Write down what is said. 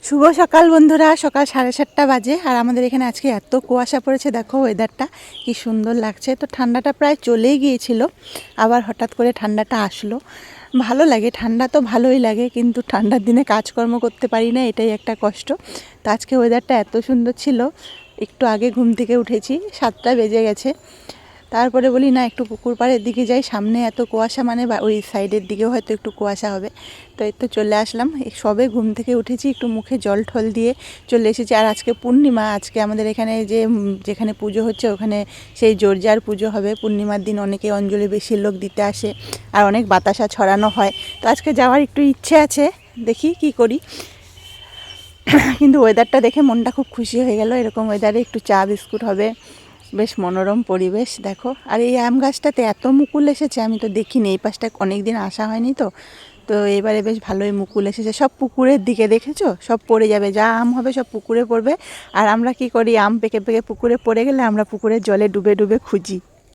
শুভ সকাল বন্ধুরা, সকাল 7:30 বাজে। আর আমাদের এখানে আজকে এত কুয়াশা পড়েছে, দেখো ওয়েদারটা কি সুন্দর লাগছে। তো ঠান্ডাটা প্রায় চলেই গিয়েছিল, আবার হঠাৎ করে ঠান্ডাটা আসলো। ভালো লাগে, ঠান্ডা তো ভালোই লাগে, কিন্তু ঠান্ডার দিনে কাজকর্ম করতে পারি না, এটাই একটা কষ্ট। তো আজকে ওয়েদারটা এত সুন্দর ছিল, একটু আগে ঘুম থেকে উঠেছি, 7টা বেজে গেছে। তারপরে বলি না একটু পুকুর পাড়ের দিকে যাই, সামনে এত কুয়াশা, মানে ওই সাইডের দিকেও হয়তো একটু কুয়াশা হবে। তো এই তো চলে আসলাম, সবে ঘুম থেকে উঠেছি, একটু মুখে জল ঠল দিয়ে চলে এসেছি। আর আজকে পূর্ণিমা, আজকে আমাদের এখানে যেখানে পুজো হচ্ছে ওখানে সেই জোরজার পুজো হবে। পূর্ণিমার দিন অনেকে অঞ্জলি বেশি লোক দিতে আসে, আর অনেক বাতাসা ছড়ানো হয়। তো আজকে যাওয়ার একটু ইচ্ছে আছে, দেখি কি করি। কিন্তু ওয়েদারটা দেখে মনটা খুব খুশি হয়ে গেল, এরকম ওয়েদারে একটু চা বিস্কুট হবে, বেশ মনোরম পরিবেশ। দেখো, আর এই আম গাছটাতে এত মুকুল এসেছে, আমি তো দেখিনি, এই পাশটা অনেক দিন আসা হয়নি। তো তো এবারে বেশ ভালোই মুকুল এসেছে। সব পুকুরের দিকে, দেখেছো, সব পড়ে যাবে, যা আম হবে সব পুকুরে পড়বে। আর আমরা কি করি, আম পেকে পেকে পুকুরে পড়ে গেলে আমরা পুকুরের জলে ডুবে ডুবে খুঁজি।